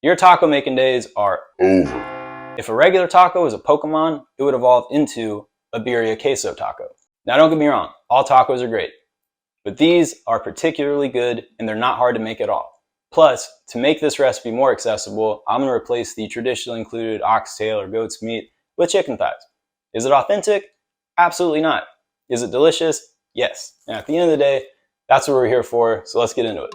Your taco making days are over. If a regular taco is a Pokemon, it would evolve into a Birria queso taco. Now don't get me wrong, all tacos are great, but these are particularly good and they're not hard to make at all. Plus, to make this recipe more accessible, I'm going to replace the traditionally included oxtail or goat's meat with chicken thighs. Is it authentic? Absolutely not. Is it delicious? Yes. And at the end of the day, that's what we're here for, so let's get into it.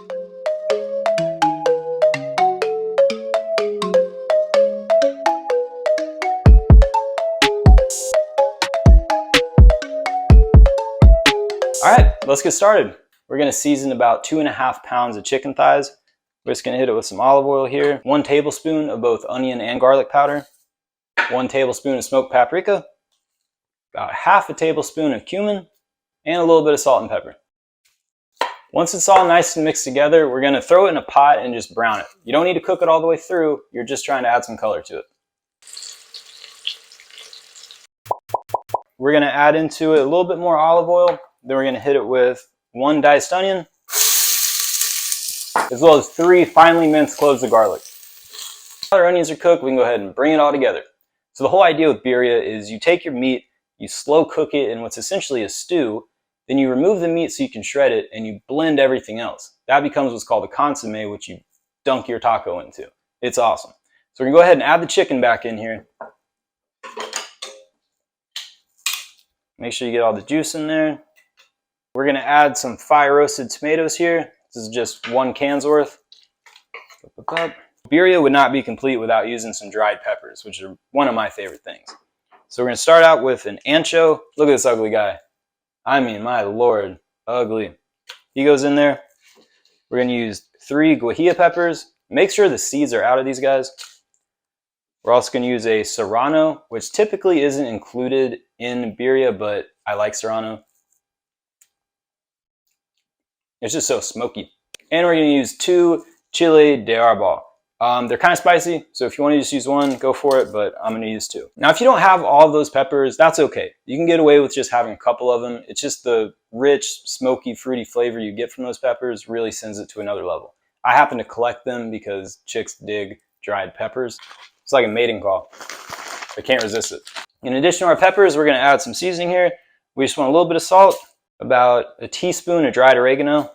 Alright, let's get started. We're going to season about 2.5 pounds of chicken thighs. We're just going to hit it with some olive oil here, 1 tablespoon of both onion and garlic powder, 1 tablespoon of smoked paprika, about 1/2 tablespoon of cumin, and a little bit of salt and pepper. Once it's all nice and mixed together, we're going to throw it in a pot and just brown it. You don't need to cook it all the way through, you're just trying to add some color to it. We're going to add into it a little bit more olive oil, then we're going to hit it with 1 diced onion, as well as 3 finely minced cloves of garlic. Now our onions are cooked, we can go ahead and bring it all together. So the whole idea with birria is you take your meat, you slow cook it in what's essentially a stew, then you remove the meat so you can shred it, and you blend everything else. That becomes what's called a consommé, which you dunk your taco into. It's awesome. So we're going to go ahead and add the chicken back in here. Make sure you get all the juice in there. We're going to add some fire roasted tomatoes here. This is just 1 can's worth. Birria would not be complete without using some dried peppers, which are one of my favorite things. So we're going to start out with an ancho. Look at this ugly guy. I mean, my lord, ugly. He goes in there. We're going to use 3 guajillo peppers. Make sure the seeds are out of these guys. We're also going to use a serrano, which typically isn't included in birria, but I like serrano. It's just so smoky. And we're going to use 2 chile de arbol. They're kind of spicy, so if you want to just use 1, go for it, but I'm going to use 2. Now, if you don't have all of those peppers, that's okay. You can get away with just having a couple of them. It's just the rich, smoky, fruity flavor you get from those peppers really sends it to another level. I happen to collect them because chicks dig dried peppers. It's like a mating call. I can't resist it. In addition to our peppers, we're going to add some seasoning here. We just want a little bit of salt, about a teaspoon of dried oregano,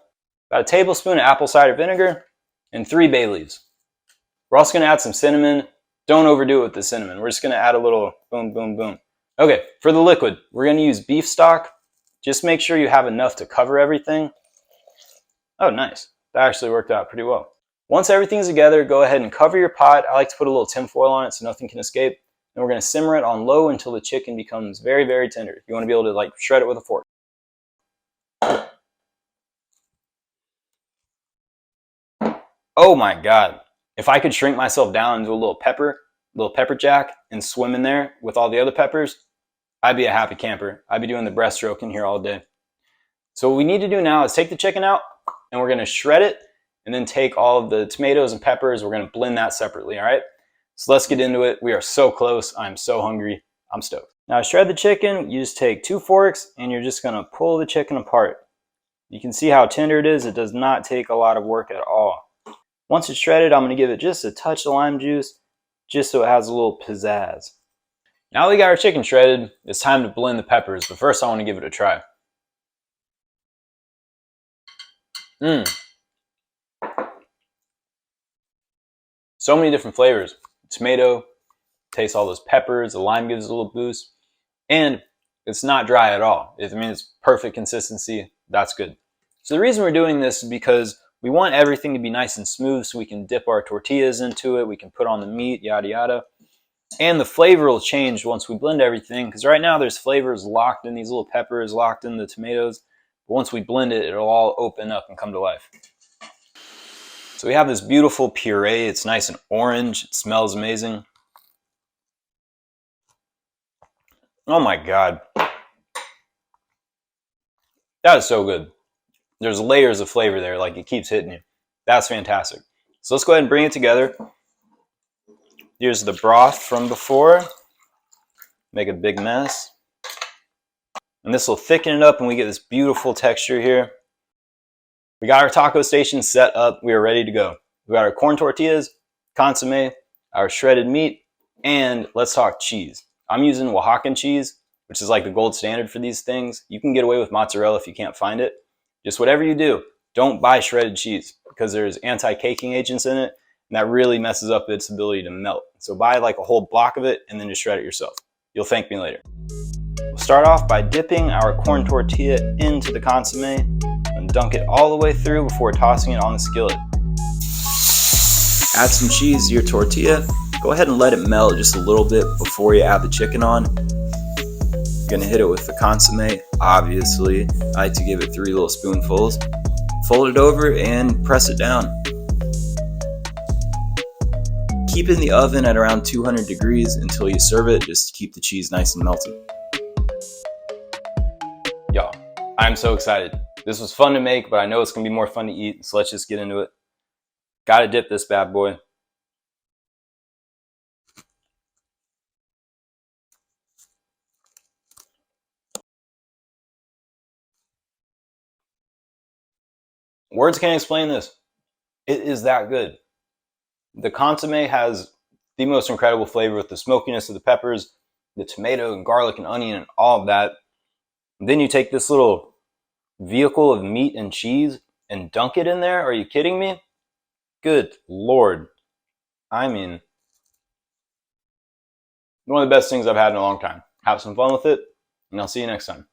about a tablespoon of apple cider vinegar, and 3 bay leaves. We're also going to add some cinnamon. Don't overdo it with the cinnamon. We're just going to add a little boom, boom, boom. Okay, for the liquid, we're going to use beef stock. Just make sure you have enough to cover everything. Oh, nice. That actually worked out pretty well. Once everything's together, go ahead and cover your pot. I like to put a little tinfoil on it so nothing can escape. And we're going to simmer it on low until the chicken becomes very, very tender. You want to be able to like shred it with a fork. Oh my God. If I could shrink myself down into a little pepper jack, and swim in there with all the other peppers, I'd be a happy camper. I'd be doing the breaststroke in here all day. So what we need to do now is take the chicken out, and we're going to shred it, and then take all of the tomatoes and peppers. We're going to blend that separately, all right? So let's get into it. We are so close. I'm so hungry. I'm stoked. Now to shred the chicken, you just take 2 forks, and you're just going to pull the chicken apart. You can see how tender it is. It does not take a lot of work at all. Once it's shredded, I'm going to give it just a touch of lime juice, just so it has a little pizzazz. Now we got our chicken shredded, it's time to blend the peppers, but first I want to give it a try. So many different flavors. Tomato, taste all those peppers, the lime gives it a little boost, and it's not dry at all. I mean, it's perfect consistency. That's good. So the reason we're doing this is because we want everything to be nice and smooth so we can dip our tortillas into it, we can put on the meat, yada yada. And the flavor will change once we blend everything, because right now there's flavors locked in these little peppers, locked in the tomatoes. But once we blend it, it'll all open up and come to life. So we have this beautiful puree. It's nice and orange. It smells amazing. Oh my God. That is so good. There's layers of flavor there, like it keeps hitting you. That's fantastic. So let's go ahead and bring it together. Here's the broth from before. Make a big mess. And this will thicken it up and we get this beautiful texture here. We got our taco station set up. We are ready to go. We got our corn tortillas, consomme, our shredded meat, and let's talk cheese. I'm using Oaxacan cheese, which is like the gold standard for these things. You can get away with mozzarella if you can't find it. Just whatever you do, don't buy shredded cheese because there's anti-caking agents in it, and that really messes up its ability to melt. So buy like a whole block of it and then just shred it yourself. You'll thank me later. We'll start off by dipping our corn tortilla into the consomme and dunk it all the way through before tossing it on the skillet. Add some cheese to your tortilla. Go ahead and let it melt just a little bit before you add the chicken on. Gonna hit it with the consomme, obviously. I like to give it 3 little spoonfuls. Fold it over and press it down. Keep it in the oven at around 200 degrees until you serve it, just to keep the cheese nice and melted. Y'all, I'm so excited. This was fun to make, but I know it's gonna be more fun to eat, so let's just get into it. Gotta dip this bad boy. Words can't explain this. It is that good. The consomme has the most incredible flavor with the smokiness of the peppers, the tomato and garlic and onion and all of that. And then you take this little vehicle of meat and cheese and dunk it in there. Are you kidding me? Good Lord. I mean, one of the best things I've had in a long time. Have some fun with it, and I'll see you next time.